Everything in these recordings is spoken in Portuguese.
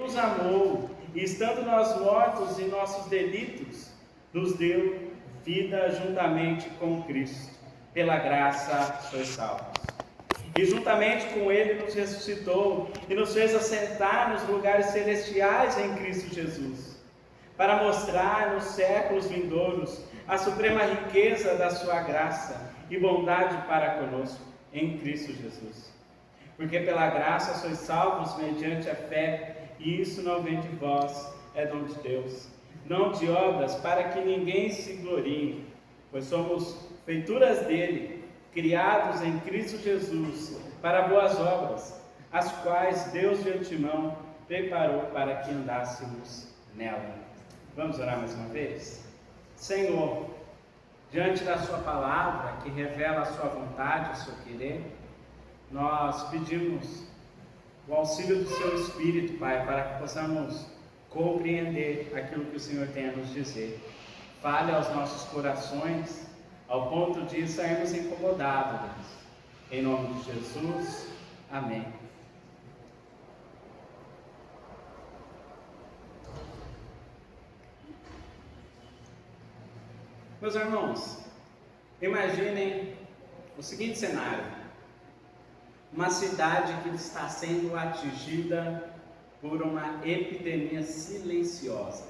nos amou, e estando nós mortos em nossos delitos, nos deu vida juntamente com Cristo. Pela graça sois salvos. E juntamente com Ele nos ressuscitou e nos fez assentar nos lugares celestiais em Cristo Jesus, para mostrar nos séculos vindouros a suprema riqueza da sua graça e bondade para conosco em Cristo Jesus. Porque pela graça sois salvos mediante a fé, e isso não vem de vós, é dom de Deus, não de obras, para que ninguém se glorie, pois somos feituras dele, criados em Cristo Jesus, para boas obras, as quais Deus de antemão preparou para que andássemos nela. Vamos orar mais uma vez? Senhor, diante da sua palavra, que revela a sua vontade, o seu querer, nós pedimos o auxílio do seu Espírito, Pai, para que possamos compreender aquilo que o Senhor tem a nos dizer. Fale aos nossos corações, ao ponto de sairmos incomodados. Em nome de Jesus, amém. Meus irmãos, imaginem o seguinte cenário: uma cidade que está sendo atingida por uma epidemia silenciosa.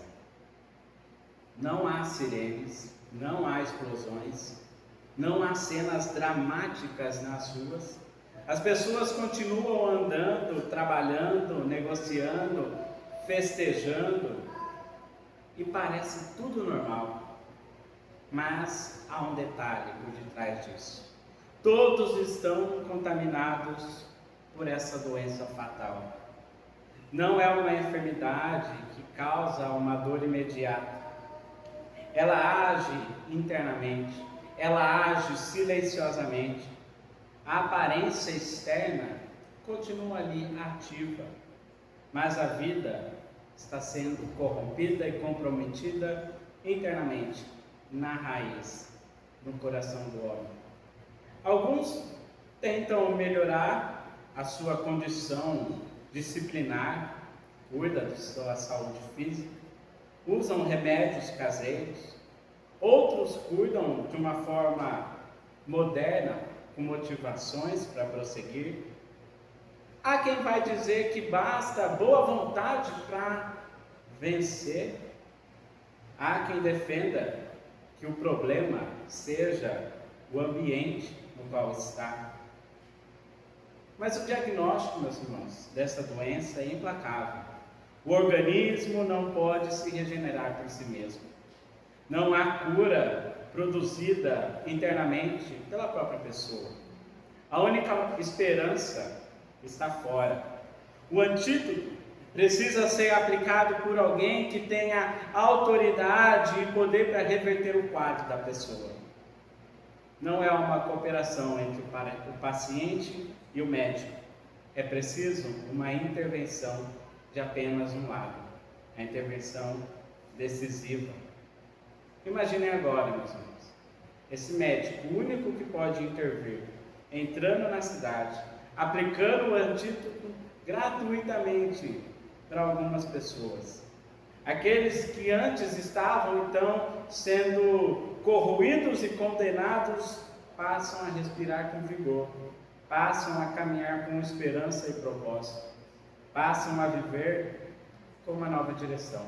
Não há sirenes, não há explosões, não há cenas dramáticas nas ruas. As pessoas continuam andando, trabalhando, negociando, festejando, e parece tudo normal. Mas há um detalhe por detrás disso. Todos estão contaminados por essa doença fatal. Não é uma enfermidade que causa uma dor imediata. Ela age internamente, ela age silenciosamente. A aparência externa continua ali ativa, mas a vida está sendo corrompida e comprometida internamente, na raiz, no coração do homem. Alguns tentam melhorar a sua condição disciplinar, cuidam da sua saúde física, usam remédios caseiros. Outros cuidam de uma forma moderna, com motivações para prosseguir. Há quem vai dizer que basta boa vontade para vencer. Há quem defenda que o problema seja o ambiente no qual está. Mas o diagnóstico, meus irmãos, dessa doença é implacável. O organismo não pode se regenerar por si mesmo. Não há cura produzida internamente pela própria pessoa. A única esperança está fora. O antídoto precisa ser aplicado por alguém que tenha autoridade e poder para reverter o quadro da pessoa. Não é uma cooperação entre o paciente e o médico. É preciso uma intervenção de apenas um lado, a intervenção decisiva. Imaginem agora, meus irmãos, esse médico, o único que pode intervir, entrando na cidade, aplicando o antídoto gratuitamente para algumas pessoas. Aqueles que antes estavam, então, sendo corroídos e condenados, passam a respirar com vigor, passam a caminhar com esperança e propósito, passam a viver com uma nova direção.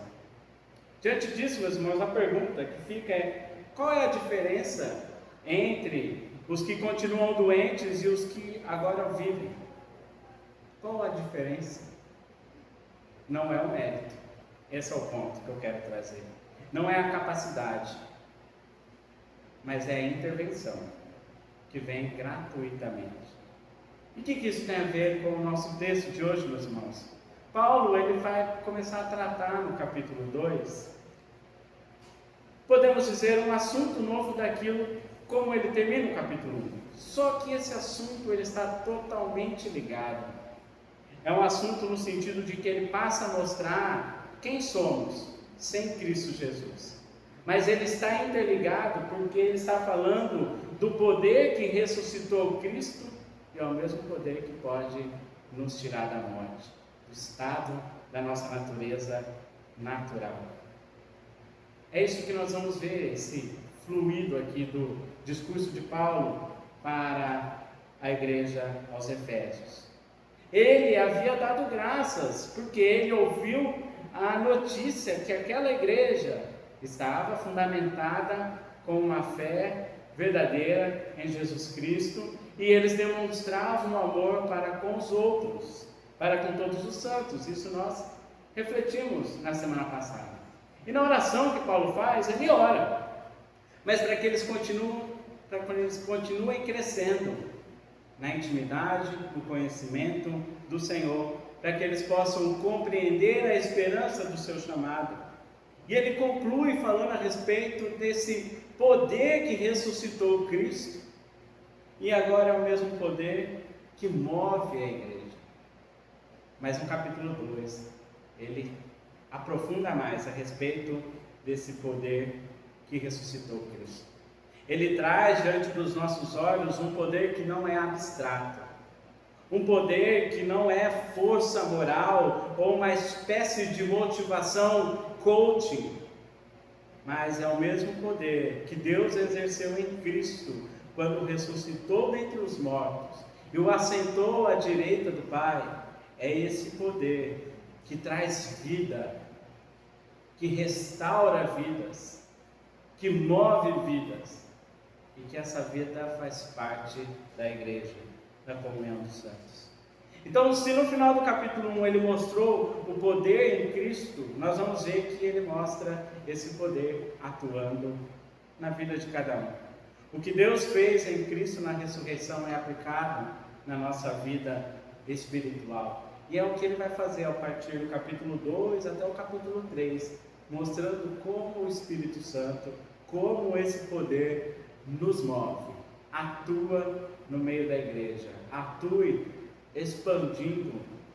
Diante disso, meus irmãos, a pergunta que fica é: qual é a diferença entre os que continuam doentes e os que agora vivem? Qual a diferença? Não é o mérito. Esse é o ponto que eu quero trazer. Não é a capacidade, mas é a intervenção que vem gratuitamente. E o que isso tem a ver com o nosso texto de hoje, meus irmãos? Paulo, ele vai começar a tratar no capítulo 2, podemos dizer, um assunto novo daquilo como ele termina no capítulo 1. Só que esse assunto ele está totalmente ligado. É um assunto no sentido de que ele passa a mostrar quem somos sem Cristo Jesus. Mas ele está interligado porque ele está falando do poder que ressuscitou Cristo e ao mesmo poder que pode nos tirar da morte, do estado da nossa natureza natural. É isso que nós vamos ver, esse fluido aqui do discurso de Paulo para a igreja aos Efésios. Ele havia dado graças, porque ele ouviu a notícia que aquela igreja estava fundamentada com uma fé verdadeira em Jesus Cristo, e eles demonstravam amor para com os outros, para com todos os santos. Isso nós refletimos na semana passada. E na oração que Paulo faz, ele ora, mas para que eles continuem crescendo na intimidade, no conhecimento do Senhor, para que eles possam compreender a esperança do seu chamado. E ele conclui falando a respeito desse poder que ressuscitou Cristo, e agora é o mesmo poder que move a igreja. Mas no capítulo 2, ele aprofunda mais a respeito desse poder que ressuscitou Cristo. Ele traz diante dos nossos olhos um poder que não é abstrato, um poder que não é força moral ou uma espécie de motivação coaching, mas é o mesmo poder que Deus exerceu em Cristo quando ressuscitou dentre os mortos e o assentou à direita do Pai. É esse poder que traz vida, que restaura vidas, que move vidas, e que essa vida faz parte da igreja, da comunhão dos santos. Então, se no final do capítulo 1 ele mostrou o poder em Cristo, nós vamos ver que ele mostra esse poder atuando na vida de cada um. O que Deus fez em Cristo na ressurreição é aplicado na nossa vida espiritual. E é o que ele vai fazer a partir do capítulo 2 até o capítulo 3, mostrando como o Espírito Santo, como esse poder nos move, atua no meio da igreja, atue expandindo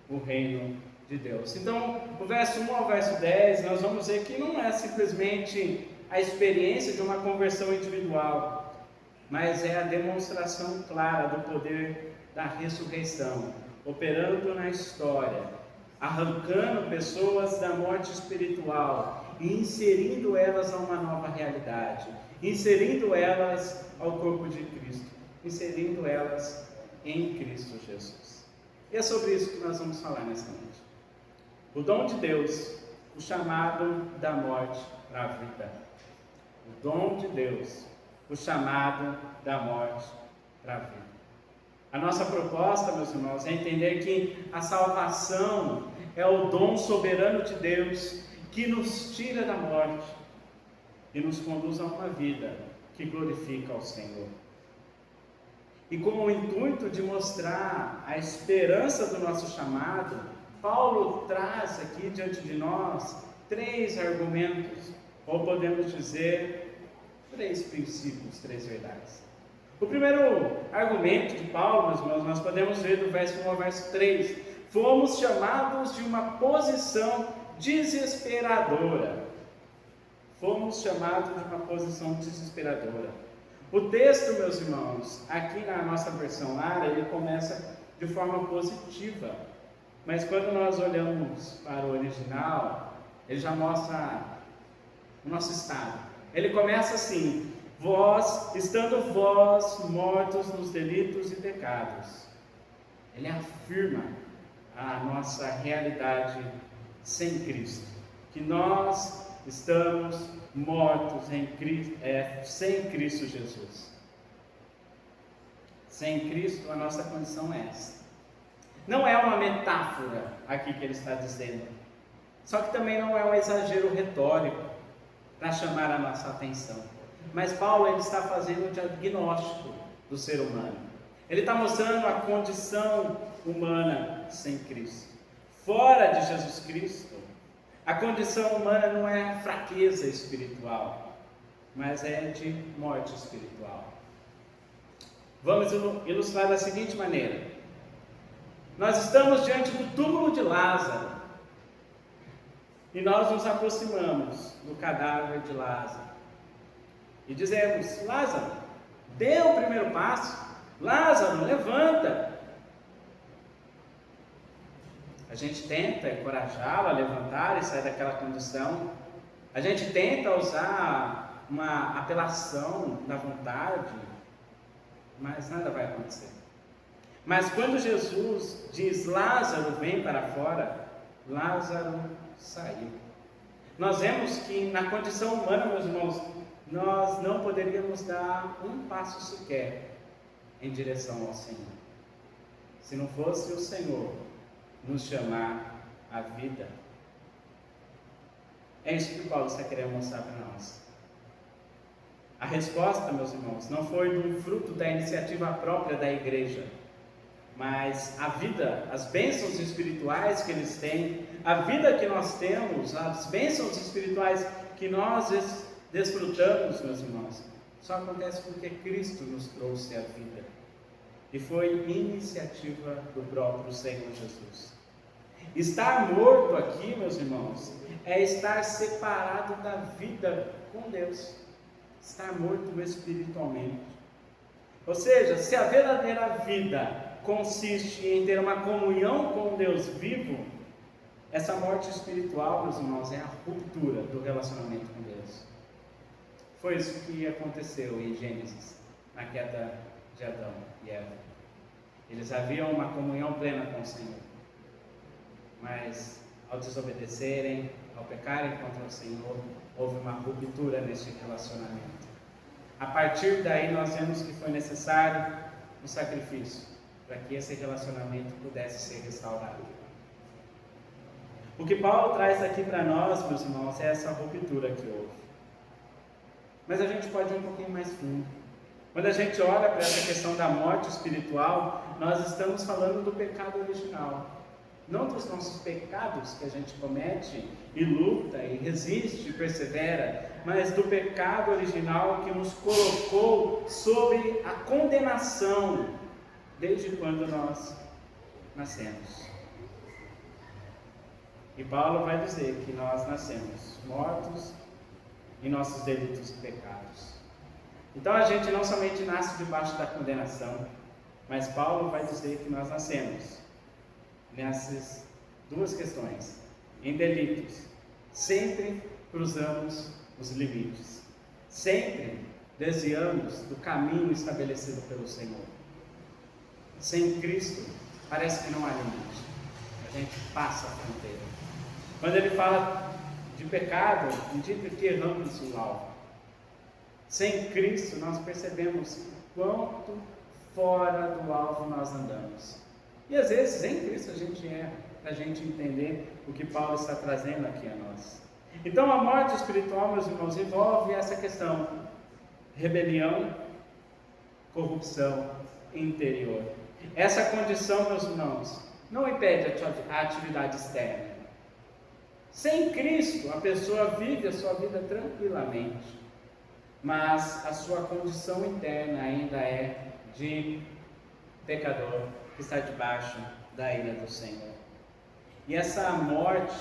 o reino de Deus. Então, do verso 1 ao verso 10, nós vamos ver que não é simplesmente a experiência de uma conversão individual, mas é a demonstração clara do poder da ressurreição, operando na história, arrancando pessoas da morte espiritual e inserindo elas a uma nova realidade, inserindo elas ao corpo de Cristo, inserindo elas em Cristo Jesus. E é sobre isso que nós vamos falar nessa noite. O dom de Deus, o chamado da morte para a vida. O dom de Deus, o chamado da morte para a vida. A nossa proposta, meus irmãos, é entender que a salvação é o dom soberano de Deus que nos tira da morte e nos conduz a uma vida que glorifica ao Senhor. E com o intuito de mostrar a esperança do nosso chamado, Paulo traz aqui diante de nós 3 argumentos, ou podemos dizer 3 princípios, 3 verdades. O primeiro argumento de Paulo, meus irmãos, nós podemos ver do verso 1 ao verso 3. Fomos chamados de uma posição desesperadora. Fomos chamados de uma posição desesperadora. O texto, meus irmãos, aqui na nossa versão Lara, ele começa de forma positiva. Mas quando nós olhamos para o original, ele já mostra o nosso estado. Ele começa assim: estando vós mortos nos delitos e pecados. Ele afirma a nossa realidade sem Cristo, que nós estamos mortos em Cristo, sem Cristo Jesus. Sem Cristo a nossa condição é essa. Não é uma metáfora aqui que ele está dizendo, só que também não é um exagero retórico para chamar a nossa atenção. Mas Paulo ele está fazendo um diagnóstico do ser humano. Ele está mostrando a condição humana sem Cristo. Fora de Jesus Cristo, a condição humana não é fraqueza espiritual, mas é de morte espiritual. Vamos ilustrar da seguinte maneira: nós estamos diante do túmulo de Lázaro e nós nos aproximamos do cadáver de Lázaro e dizemos: Lázaro, dê o primeiro passo. Lázaro, levanta. A gente tenta encorajá-lo a levantar e sair daquela condição. A gente tenta usar uma apelação da vontade, mas nada vai acontecer. Mas quando Jesus diz: Lázaro, vem para fora, Lázaro saiu. Nós vemos que na condição humana, meus irmãos, nós não poderíamos dar um passo sequer em direção ao Senhor, se não fosse o Senhor nos chamar à vida. É isso que Paulo está querendo mostrar para nós. A resposta, meus irmãos, não foi do fruto da iniciativa própria da igreja, mas a vida, as bênçãos espirituais que eles têm, a vida que nós temos, as bênçãos espirituais que nós desfrutamos, meus irmãos, só acontece porque Cristo nos trouxe a vida. E foi iniciativa do próprio Senhor Jesus. Estar morto aqui, meus irmãos, é estar separado da vida com Deus. Estar morto espiritualmente. Ou seja, se a verdadeira vida consiste em ter uma comunhão com Deus vivo, essa morte espiritual, meus irmãos, é a ruptura do relacionamento com Deus. Foi isso que aconteceu em Gênesis, na queda de Adão e Eva. Eles haviam uma comunhão plena com o Senhor, mas ao desobedecerem, ao pecarem contra o Senhor, houve uma ruptura neste relacionamento. A partir daí nós vemos que foi necessário um sacrifício para que esse relacionamento pudesse ser restaurado. O que Paulo traz aqui para nós, meus irmãos, é essa ruptura que houve. Mas a gente pode ir um pouquinho mais fundo. Quando a gente olha para essa questão da morte espiritual, nós estamos falando do pecado original. Não dos nossos pecados que a gente comete e luta e resiste e persevera, mas do pecado original que nos colocou sob a condenação desde quando nós nascemos. E Paulo vai dizer que nós nascemos mortos em nossos delitos e pecados. Então a gente não somente nasce debaixo da condenação, mas Paulo vai dizer que nós nascemos nessas duas questões, em delitos. Sempre cruzamos os limites, sempre desviamos do caminho estabelecido pelo Senhor. Sem Cristo, parece que não há limite, a gente passa a fronteira. Quando ele fala de pecado, indica que erramos o alvo. Sem Cristo, nós percebemos quanto fora do alvo nós andamos. E às vezes em Cristo a gente erra, para a gente entender o que Paulo está trazendo aqui a nós. Então a morte espiritual, meus irmãos, envolve essa questão: rebelião, corrupção interior. Essa condição, meus irmãos, não impede a atividade externa. Sem Cristo, a pessoa vive a sua vida tranquilamente, mas a sua condição interna ainda é de pecador, que está debaixo da ira do Senhor. E essa morte,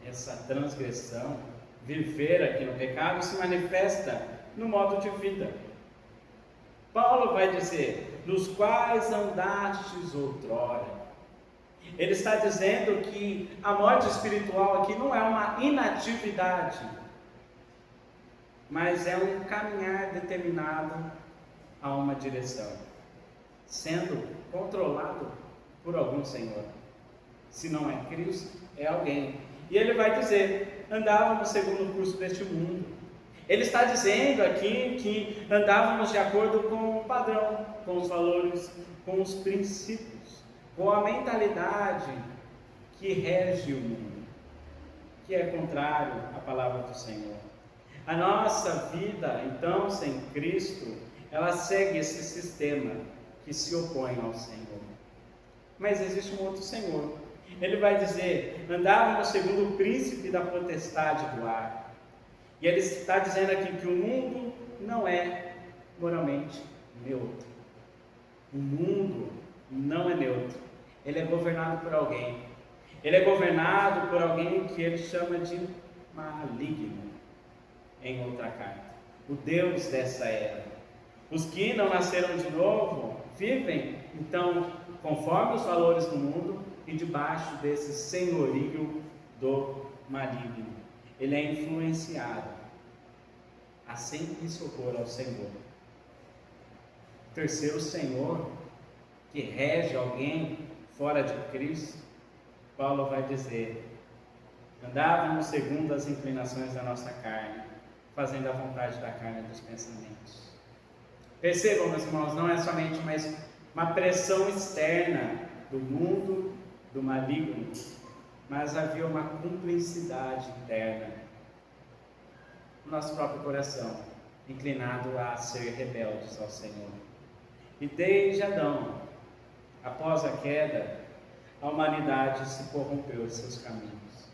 essa transgressão, viver aqui no pecado, se manifesta no modo de vida. Paulo vai dizer: nos quais andastes outrora. Ele está dizendo que a morte espiritual aqui não é uma inatividade, mas é um caminhar determinado a uma direção, sendo controlado por algum Senhor. Se não é Cristo, é alguém. E ele vai dizer: andávamos segundo o curso deste mundo. Ele está dizendo aqui que andávamos de acordo com o padrão, com os valores, com os princípios, com a mentalidade que rege o mundo, que é contrário à palavra do Senhor. A nossa vida, então, sem Cristo, ela segue esse sistema que se opõe ao Senhor. Mas existe um outro Senhor. Ele vai dizer: andávamos segundo o príncipe da potestade do ar. E ele está dizendo aqui que o mundo não é moralmente neutro. O mundo não é neutro. Ele é governado por alguém. Ele é governado por alguém que ele chama de maligno, em outra carta. O Deus dessa era. Os que não nasceram de novo vivem, então, conforme os valores do mundo, e debaixo desse senhorio do maligno. Ele é influenciado a sempre se opor ao Senhor. O terceiro senhor que rege alguém fora de Cristo, Paulo vai dizer: andávamos segundo as inclinações da nossa carne, fazendo a vontade da carne e dos pensamentos. Percebam, meus irmãos, não é somente uma pressão externa do mundo, do maligno, mas havia uma cumplicidade interna no nosso próprio coração, inclinado a ser rebeldes ao Senhor. E desde Adão, após a queda, a humanidade se corrompeu em seus caminhos.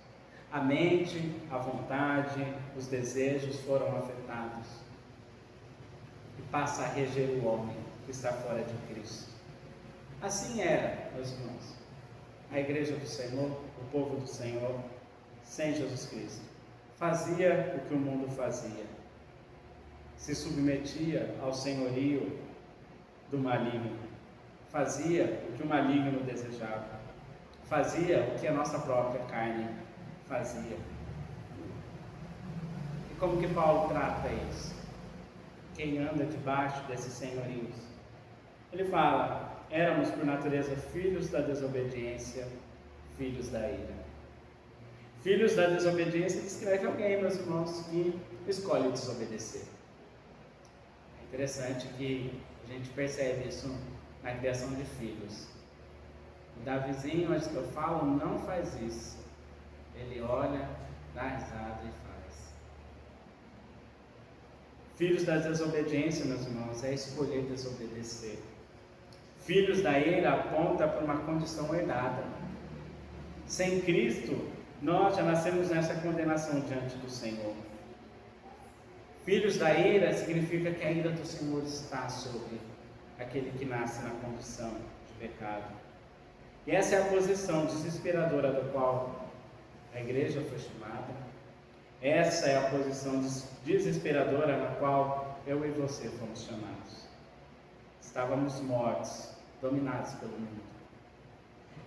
A mente, a vontade, os desejos foram afetados. E passa a reger o homem que está fora de Cristo. Assim era, meus irmãos, a igreja do Senhor, o povo do Senhor, sem Jesus Cristo. Fazia o que o mundo fazia. Se submetia ao senhorio do maligno. Fazia o que o maligno desejava. Fazia o que a nossa própria carne fazia. E como que Paulo trata isso? Quem anda debaixo desses senhorios? Ele fala: éramos por natureza filhos da desobediência, filhos da ira. Filhos da desobediência descreve alguém, meus irmãos, que escolhe desobedecer. É interessante que a gente percebe isso na criação de filhos. O Davizinho, antes que eu falo, não faz isso. Ele olha, dá risada e faz. Filhos da desobediência, meus irmãos, é escolher desobedecer. Filhos da ira aponta para uma condição herdada. Sem Cristo, nós já nascemos nessa condenação diante do Senhor. Filhos da ira significa que a ira do Senhor está sobre aquele que nasce na condição de pecado. E essa é a posição desesperadora da qual a igreja foi chamada. Essa é a posição desesperadora na qual eu e você fomos chamados. Estávamos mortos, dominados pelo mundo.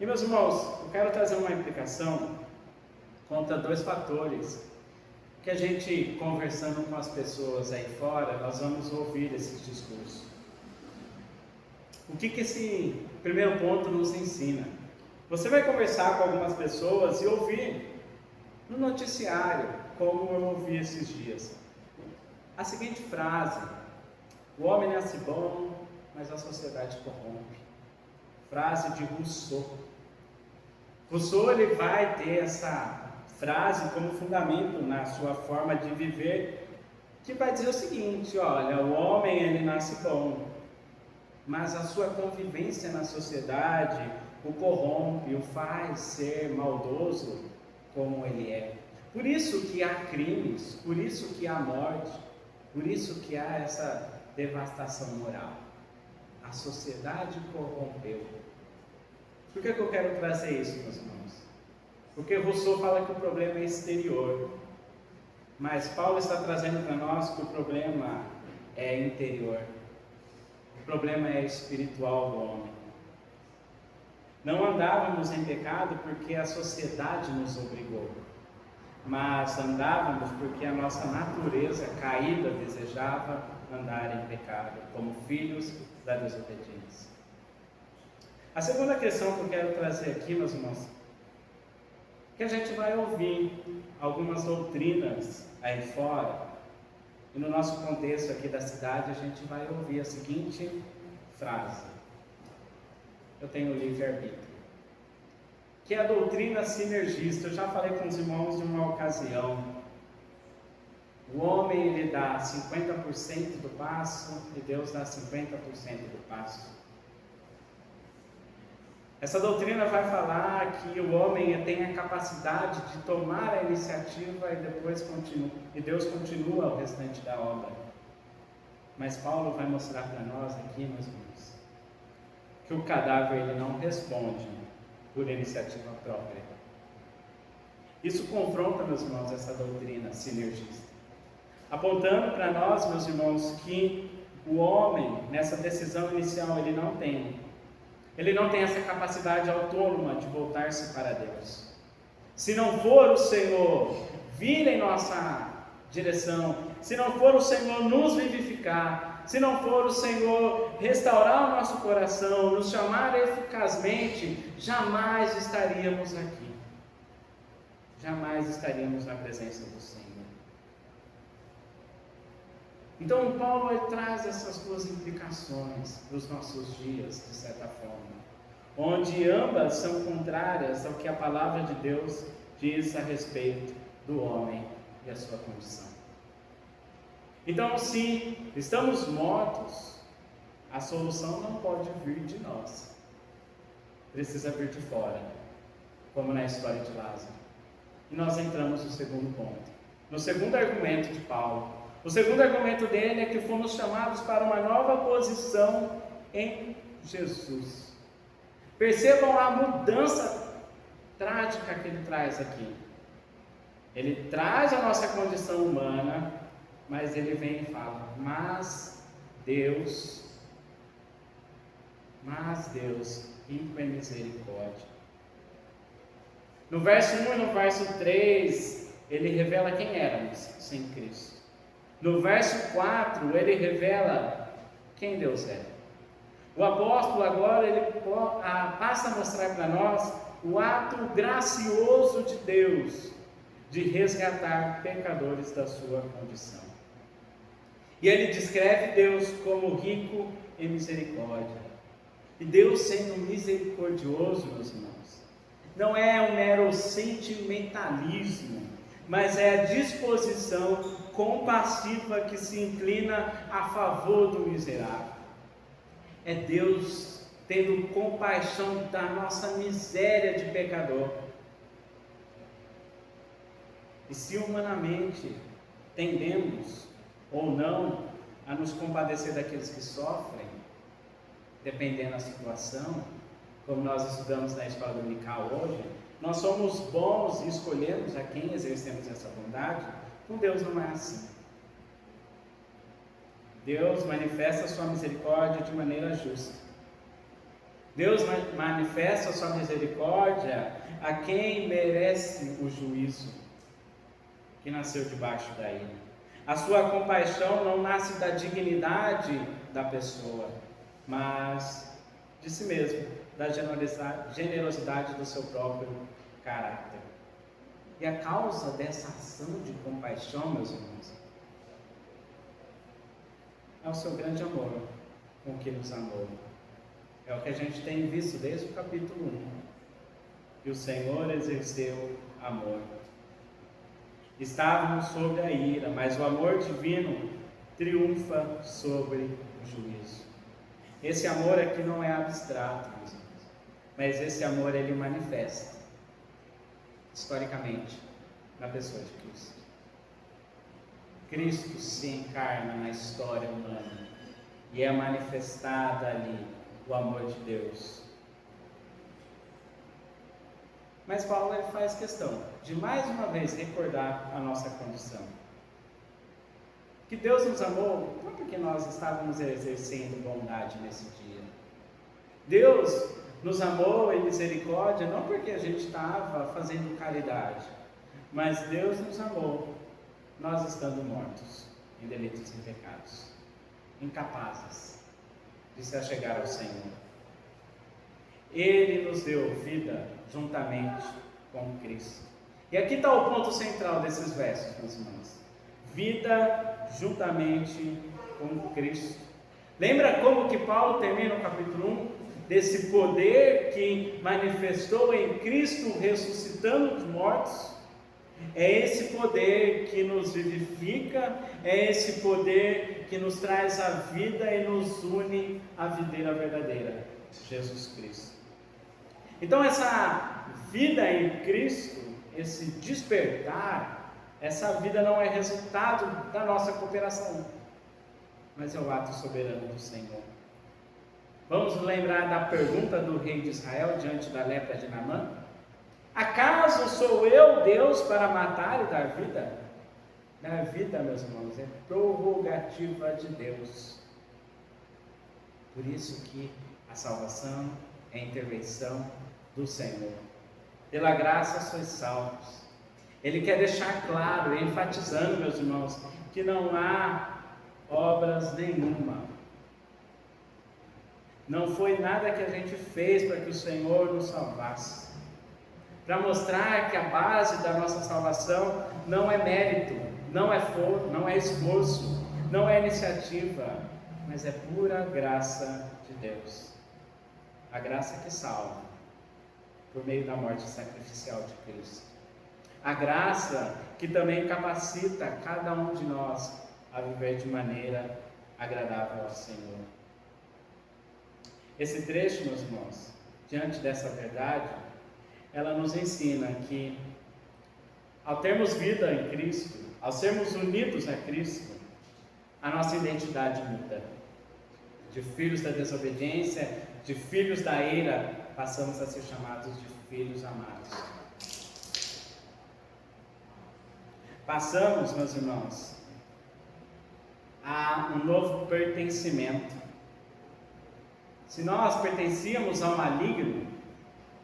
E, meus irmãos, eu quero trazer uma implicação contra dois fatores que a gente, conversando com as pessoas aí fora, nós vamos ouvir esses discursos. O que esse primeiro ponto nos ensina? Você vai conversar com algumas pessoas e ouvir no noticiário, como eu ouvi esses dias, a seguinte frase: o homem nasce bom, mas a sociedade corrompe. Frase de Rousseau. Rousseau, ele vai ter essa frase como fundamento na sua forma de viver, que vai dizer o seguinte: olha, o homem ele nasce bom, mas a sua convivência na sociedade o corrompe, o faz ser maldoso como ele é. Por isso que há crimes, por isso que há morte, por isso que há essa devastação moral. A sociedade corrompeu. Por que eu quero trazer isso, meus irmãos? Porque Rousseau fala que o problema é exterior, mas Paulo está trazendo para nós que o problema é interior. O problema é espiritual do homem. Não andávamos em pecado porque a sociedade nos obrigou, mas andávamos porque a nossa natureza caída desejava andar em pecado, como filhos da desobediência. A segunda questão que eu quero trazer aqui, meus irmãos, que a gente vai ouvir algumas doutrinas aí fora, e no nosso contexto aqui da cidade, a gente vai ouvir a seguinte frase: eu tenho livre-arbítrio, que é a doutrina sinergista. Eu já falei com os irmãos de uma ocasião. O homem, ele dá 50% do passo e Deus dá 50% do passo. Essa doutrina vai falar que o homem tem a capacidade de tomar a iniciativa e Deus continua o restante da obra. Mas Paulo vai mostrar para nós aqui, meus irmãos, que o cadáver ele não responde por iniciativa própria. Isso confronta, meus irmãos, essa doutrina sinergista, apontando para nós, meus irmãos, que o homem, nessa decisão inicial, ele não tem. ele não tem essa capacidade autônoma de voltar-se para Deus. Se não for o Senhor vir em nossa direção, se não for o Senhor nos vivificar, se não for o Senhor restaurar o nosso coração, nos chamar eficazmente, jamais estaríamos aqui. Jamais estaríamos na presença do Senhor. Então, Paulo ele traz essas duas implicações para os nossos dias, de certa forma, onde ambas são contrárias ao que a palavra de Deus diz a respeito do homem e a sua condição. Então, se estamos mortos, a solução não pode vir de nós, precisa vir de fora, como na história de Lázaro. E nós entramos no segundo ponto, no segundo argumento de Paulo. O segundo argumento dele é que fomos chamados para uma nova posição em Jesus. Percebam a mudança trágica que ele traz aqui. Ele traz a nossa condição humana, mas ele vem e fala, mas Deus, rico em misericórdia. No verso 1 e no verso 3, ele revela quem éramos sem Cristo. No verso 4, ele revela quem Deus é. O apóstolo agora, ele passa a mostrar para nós o ato gracioso de Deus de resgatar pecadores da sua condição. E ele descreve Deus como rico em misericórdia. E Deus sendo misericordioso, meus irmãos, não é um mero sentimentalismo, mas é a disposição compassiva que se inclina a favor do miserável. É Deus tendo compaixão da nossa miséria de pecador. E se humanamente tendemos ou não a nos compadecer daqueles que sofrem, dependendo da situação, como nós estudamos na escola dominical hoje, nós somos bons e escolhemos a quem exercemos essa bondade. Com Deus não é assim. Deus manifesta a sua misericórdia de maneira justa. Deus manifesta a sua misericórdia a quem merece o juízo, que nasceu debaixo da ira. A sua compaixão não nasce da dignidade da pessoa, mas de si mesmo, da generosidade do seu próprio caráter. E a causa dessa ação de compaixão, meus irmãos, é o seu grande amor com que nos amou. É o que a gente tem visto desde o capítulo 1, que o Senhor exerceu amor. Estávamos sob a ira, mas o amor divino triunfa sobre o juízo. Esse amor aqui não é abstrato, meus irmãos, mas esse amor ele manifesta historicamente na pessoa de Cristo. Cristo se encarna na história humana e é manifestada ali o amor de Deus. Mas Paulo ele faz questão de mais uma vez recordar a nossa condição. Que Deus nos amou não porque nós estávamos exercendo bondade nesse dia. Deus nos amou em misericórdia não porque a gente estava fazendo caridade, mas Deus nos amou nós estando mortos em delitos e pecados, incapazes de se achegar ao Senhor. Ele nos deu vida juntamente com Cristo. E aqui está o ponto central desses versos, meus irmãos. Vida juntamente com Cristo. Lembra como que Paulo termina o capítulo 1? Desse poder que manifestou em Cristo ressuscitando os mortos. É esse poder que nos vivifica, é esse poder que nos traz a vida e nos une à videira verdadeira, Jesus Cristo. Então essa vida em Cristo, esse despertar, essa vida não é resultado da nossa cooperação, mas é o ato soberano do Senhor. Vamos lembrar da pergunta do rei de Israel diante da lepra de Naamã? Acaso sou eu Deus para matar e dar vida? Dar vida, meus irmãos, é prerrogativa de Deus. Por isso que a salvação é a intervenção do Senhor. Pela graça sois salvos. Ele quer deixar claro, enfatizando, meus irmãos, que não há obras nenhuma. Não foi nada que a gente fez para que o Senhor nos salvasse. Para mostrar que a base da nossa salvação não é mérito, não é esforço, não é iniciativa, mas é pura graça de Deus. A graça que salva, por meio da morte sacrificial de Cristo. A graça que também capacita cada um de nós a viver de maneira agradável ao Senhor. Esse trecho, meus irmãos, diante dessa verdade, ela nos ensina que, ao termos vida em Cristo, ao sermos unidos a Cristo, a nossa identidade muda. De filhos da desobediência, de filhos da ira, passamos a ser chamados de filhos amados. Passamos, meus irmãos, a um novo pertencimento. Se nós pertencíamos ao maligno,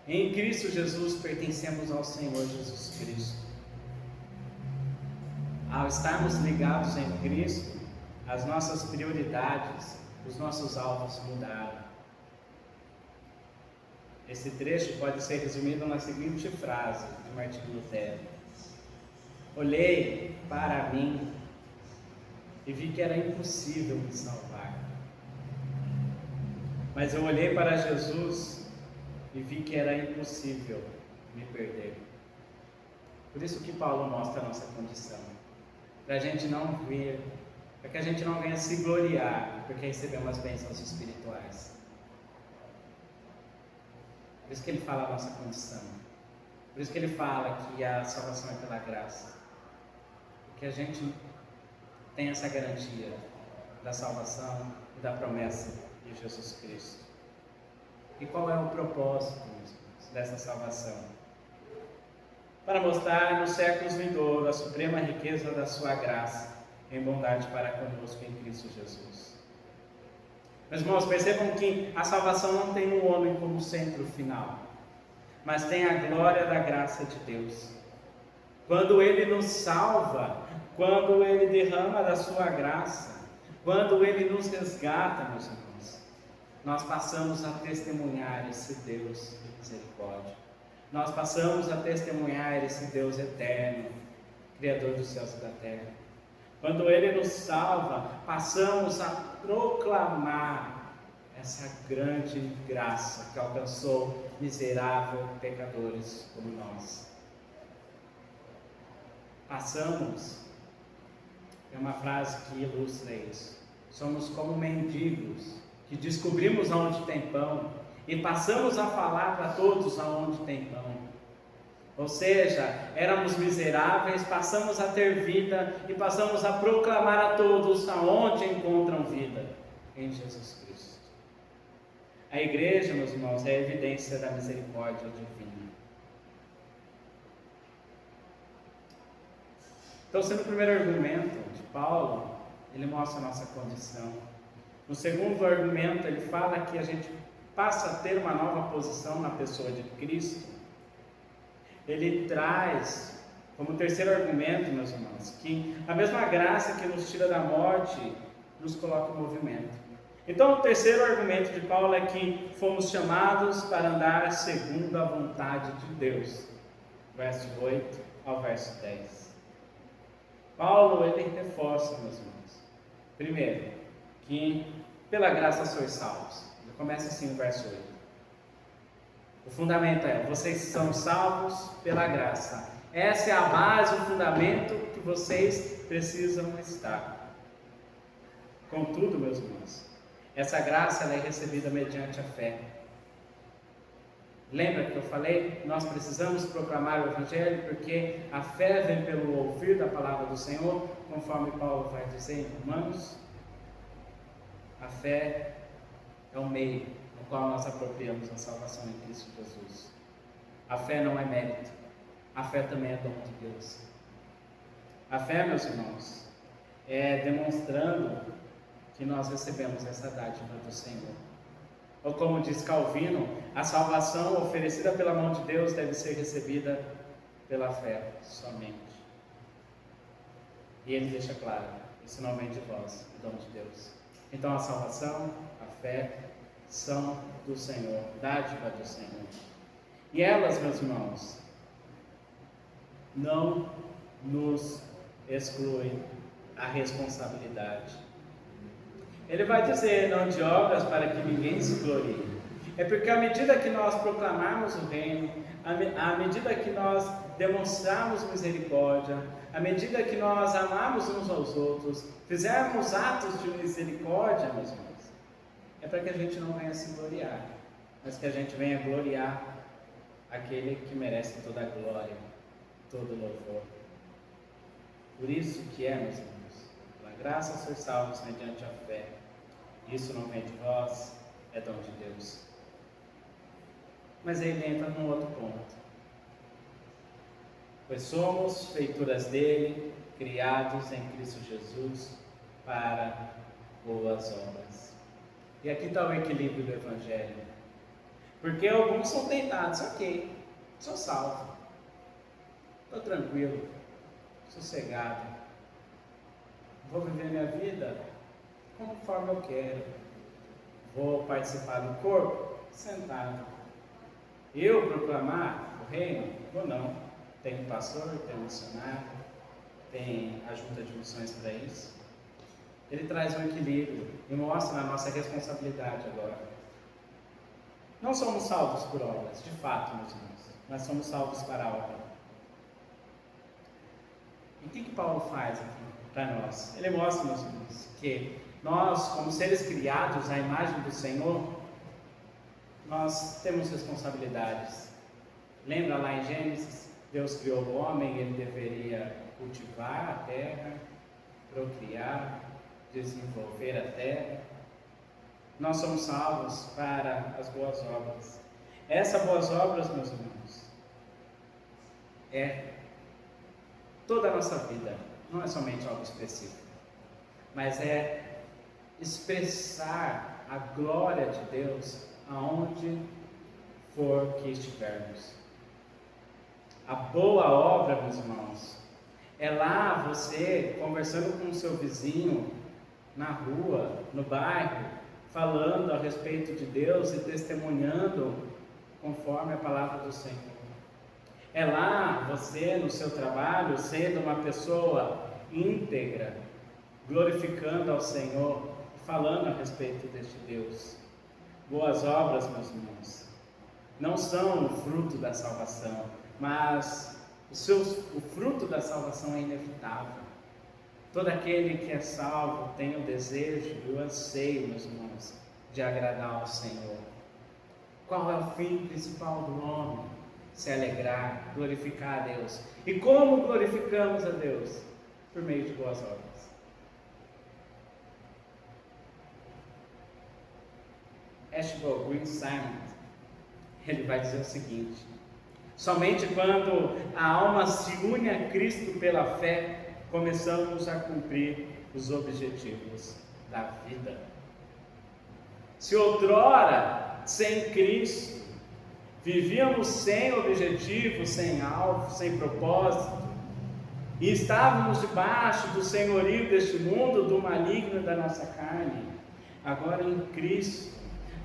em Cristo Jesus pertencemos ao Senhor Jesus Cristo. Ao estarmos ligados em Cristo, as nossas prioridades, os nossos alvos mudaram. Esse trecho pode ser resumido na seguinte frase de Martinho Lutero: olhei para mim e vi que era impossível me salvar. Mas eu olhei para Jesus e vi que era impossível me perder. Por isso que Paulo mostra a nossa condição. Para a gente não vir, para que a gente não venha se gloriar, porque recebemos as bênçãos espirituais. Por isso que ele fala a nossa condição. Por isso que ele fala que a salvação é pela graça. Que a gente tem essa garantia da salvação e da promessa de Jesus Cristo. E qual é o propósito dessa salvação? Para mostrar nos séculos vindouros a suprema riqueza da sua graça em bondade para conosco em Cristo Jesus. Meus irmãos, percebam que a salvação não tem o homem como centro final, mas tem a glória da graça de Deus. Quando Ele nos salva, quando Ele derrama da sua graça, quando Ele nos resgata, meus irmãos, nós passamos a testemunhar esse Deus de misericórdia. Nós passamos a testemunhar esse Deus eterno, Criador dos céus e da terra. Quando Ele nos salva, passamos a proclamar essa grande graça que alcançou miserável pecadores como nós. Passamos, é uma frase que ilustra isso, somos como mendigos que descobrimos aonde tem pão e passamos a falar para todos aonde tem pão. Ou seja, éramos miseráveis, passamos a ter vida e passamos a proclamar a todos aonde encontram vida, em Jesus Cristo. A igreja, meus irmãos, é a evidência da misericórdia divina. Então, sendo o primeiro argumento de Paulo, ele mostra a nossa condição. No segundo argumento, ele fala que a gente passa a ter uma nova posição na pessoa de Cristo. Ele traz, como terceiro argumento, meus irmãos, que a mesma graça que nos tira da morte, nos coloca em movimento. Então, o terceiro argumento de Paulo é que fomos chamados para andar segundo a vontade de Deus. Verso 8 ao verso 10. Paulo, ele reforça, meus irmãos, primeiro, que pela graça sois salvos. Ele começa assim o verso 8. O fundamento é, vocês são salvos pela graça. Essa é a base, o fundamento que vocês precisam estar. Contudo, meus irmãos, essa graça ela é recebida mediante a fé. Lembra que eu falei? Nós precisamos proclamar o Evangelho porque a fé vem pelo ouvir da palavra do Senhor, conforme Paulo vai dizer em Romanos. A fé é o meio no qual nós apropriamos a salvação em Cristo Jesus. A fé não é mérito, a fé também é dom de Deus. A fé, meus irmãos, é demonstrando que nós recebemos essa dádiva do Senhor. Ou como diz Calvino, a salvação oferecida pela mão de Deus deve ser recebida pela fé somente. E ele deixa claro, isso não vem de vós, é dom de Deus. Então a salvação, a fé, são do Senhor, dádiva do Senhor. E elas, meus irmãos, não nos excluem a responsabilidade. Ele vai dizer, não de obras para que ninguém se glorie. É porque à medida que nós proclamarmos o reino, à medida que nós demonstrarmos misericórdia, à medida que nós amarmos uns aos outros, fizermos atos de misericórdia, meus irmãos, é para que a gente não venha se gloriar, mas que a gente venha gloriar aquele que merece toda a glória, todo o louvor. Por isso que é, meus irmãos, pela graça sois salvos mediante a fé. Isso não vem de vós, é dom de Deus. Mas aí ele entra num outro ponto. Pois somos feituras dele, criados em Cristo Jesus para boas obras. E aqui está o equilíbrio do Evangelho. Porque alguns são tentados, ok, sou salvo, estou tranquilo, sossegado, vou viver minha vida conforme eu quero, vou participar do corpo sentado. Eu proclamar o reino? Ou não? Tem um pastor, tem um missionário, tem a junta de missões para isso. Ele traz um equilíbrio e mostra a nossa responsabilidade agora. Não somos salvos por obras, de fato, meus irmãos, mas somos salvos para a obra. E o que Paulo faz aqui para nós? Ele mostra, meus irmãos, que nós, como seres criados à imagem do Senhor, nós temos responsabilidades. Lembra lá em Gênesis? Deus criou o homem, ele deveria cultivar a terra, procriar, desenvolver a terra. Nós somos salvos para as boas obras. Essas boas obras, meus irmãos, é toda a nossa vida. Não é somente algo específico, mas é expressar a glória de Deus aonde for que estivermos. A boa obra, meus irmãos, é lá você conversando com o seu vizinho, na rua, no bairro, falando a respeito de Deus e testemunhando conforme a palavra do Senhor. É lá você, no seu trabalho, sendo uma pessoa íntegra, glorificando ao Senhor, falando a respeito deste Deus. Boas obras, meus irmãos, não são o fruto da salvação, mas o fruto da salvação é inevitável. Todo aquele que é salvo tem o desejo e o anseio, meus irmãos, de agradar ao Senhor. Qual é o fim principal do homem? Se alegrar, glorificar a Deus. E como glorificamos a Deus? Por meio de boas obras. Ashbel Green Simon, ele vai dizer o seguinte: somente quando a alma se une a Cristo pela fé, começamos a cumprir os objetivos da vida. Se outrora, sem Cristo, vivíamos sem objetivo, sem alvo, sem propósito, e estávamos debaixo do senhorio deste mundo, do maligno da nossa carne, agora em Cristo,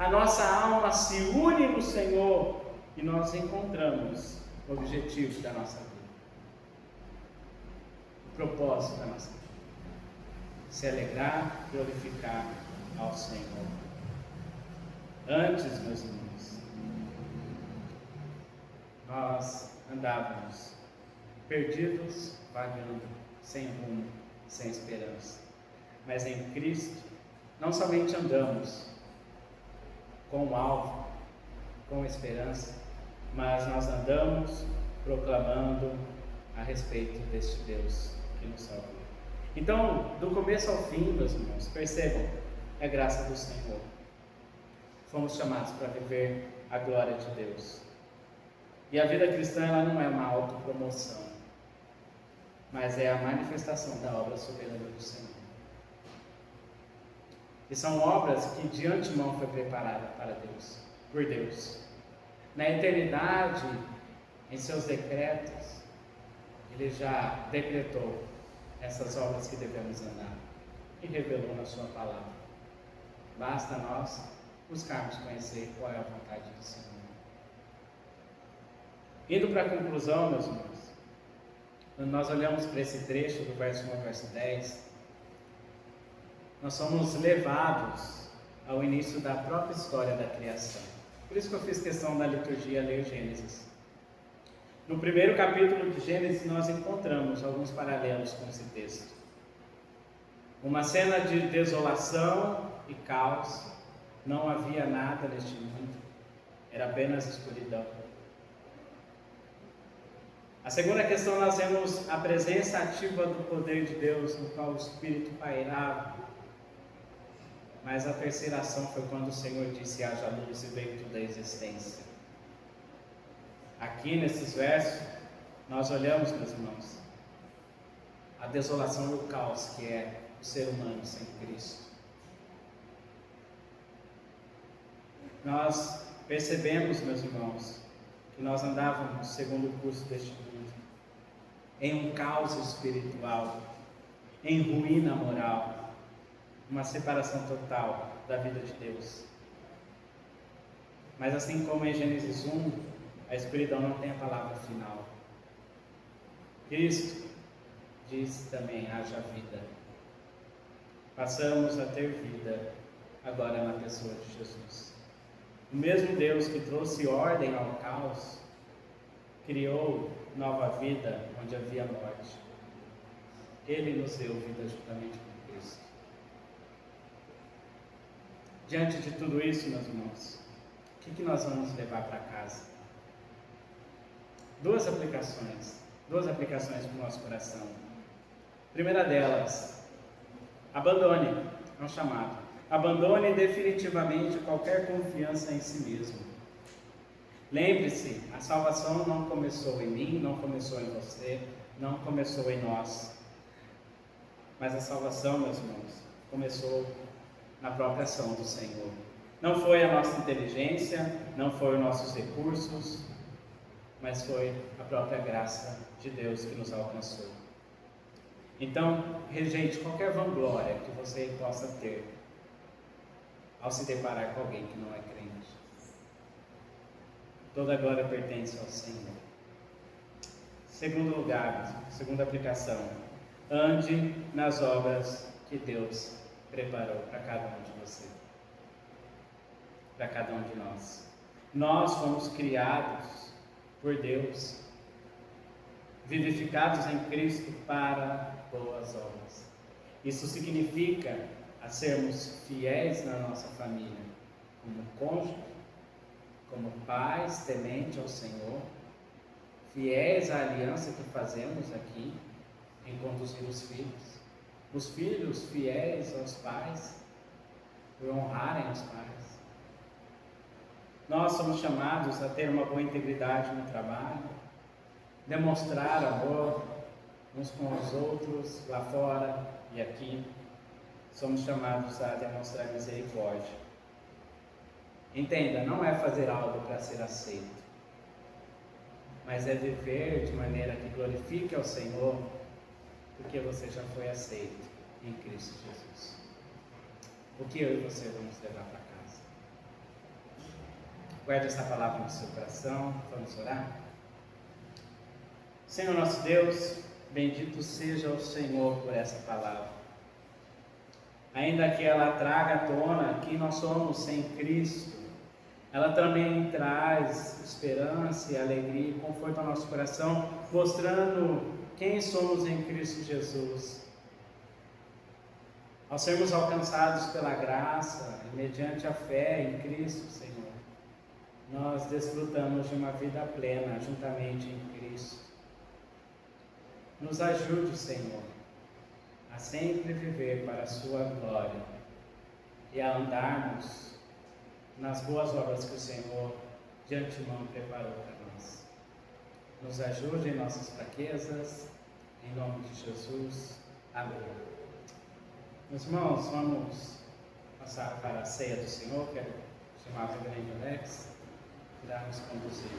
a nossa alma se une no Senhor e nós encontramos o objetivo da nossa vida, o propósito da nossa vida: se alegrar, glorificar ao Senhor. Antes, meus irmãos, nós andávamos perdidos, vagando, sem rumo, sem esperança. Mas em Cristo, não somente andamos com o alvo, com esperança, mas nós andamos proclamando a respeito deste Deus que nos salvou. Então, do começo ao fim, meus irmãos, percebam, é graça do Senhor. Fomos chamados para viver a glória de Deus. E a vida cristã, ela não é uma autopromoção, mas é a manifestação da obra soberana do Senhor. E são obras que de antemão foi preparada para Deus, por Deus. Na eternidade, em seus decretos, Ele já decretou essas obras que devemos andar e revelou na sua palavra. Basta nós buscarmos conhecer qual é a vontade do Senhor. Indo para a conclusão, meus irmãos, quando nós olhamos para esse trecho do verso 1 ao verso 10, nós somos levados ao início da própria história da criação. Por isso que eu fiz questão da liturgia ler Gênesis. No primeiro capítulo de Gênesis nós encontramos alguns paralelos com esse texto. Uma cena de desolação e caos, não havia nada neste mundo, era apenas escuridão. A segunda questão, nós vemos a presença ativa do poder de Deus, no qual o Espírito pairava. Mas a terceira ação foi quando o Senhor disse: haja luz, e veio toda a existência. Aqui nesses versos, nós olhamos, meus irmãos, a desolação e o caos que é o ser humano sem Cristo. Nós percebemos, meus irmãos, que nós andávamos segundo o curso deste mundo, em um caos espiritual, em ruína moral, uma separação total da vida de Deus. Mas assim como em Gênesis 1, a escuridão não tem a palavra final. Cristo diz também: haja vida. Passamos a ter vida agora na pessoa de Jesus. O mesmo Deus que trouxe ordem ao caos, criou nova vida onde havia morte. Ele nos deu vida juntamente com Cristo. Diante de tudo isso, meus irmãos, o que nós vamos levar para casa? Duas aplicações para o nosso coração. A primeira delas, abandone, é um chamado. Abandone definitivamente qualquer confiança em si mesmo. Lembre-se, a salvação não começou em mim, não começou em você, não começou em nós. Mas a salvação, meus irmãos, começou na própria ação do Senhor. Não foi a nossa inteligência, não foi os nossos recursos, mas foi a própria graça de Deus que nos alcançou. Então, rejeite qualquer vanglória que você possa ter ao se deparar com alguém que não é crente. Toda glória pertence ao Senhor. Segundo lugar, segunda aplicação, ande nas obras que Deus preparou para cada um de você, para cada um de nós. Nós fomos criados por Deus, vivificados em Cristo para boas obras. Isso significa a sermos fiéis na nossa família, como cônjuge, como pais tementes ao Senhor, fiéis à aliança que fazemos aqui em conduzir os filhos fiéis aos pais, por honrarem os pais. Nós somos chamados a ter uma boa integridade no trabalho, demonstrar amor uns com os outros, lá fora e aqui. Somos chamados a demonstrar misericórdia. Entenda, não é fazer algo para ser aceito, mas é viver de maneira que glorifique ao Senhor, porque você já foi aceito em Cristo Jesus. O que eu e você vamos levar para casa? Guarde essa palavra no seu coração. Vamos orar? Senhor nosso Deus, bendito seja o Senhor por essa palavra. Ainda que ela traga à tona quem nós somos sem Cristo, ela também traz esperança e alegria e conforto ao nosso coração, mostrando quem somos em Cristo Jesus. Ao sermos alcançados pela graça, e mediante a fé em Cristo, Senhor, nós desfrutamos de uma vida plena juntamente em Cristo. Nos ajude, Senhor, a sempre viver para a sua glória e a andarmos nas boas obras que o Senhor de antemão preparou para nós. Nos ajude em nossas fraquezas, em nome de Jesus. Amém. Meus irmãos, vamos passar para a ceia do Senhor, quero chamar o reverendo Alex para nos conduzir.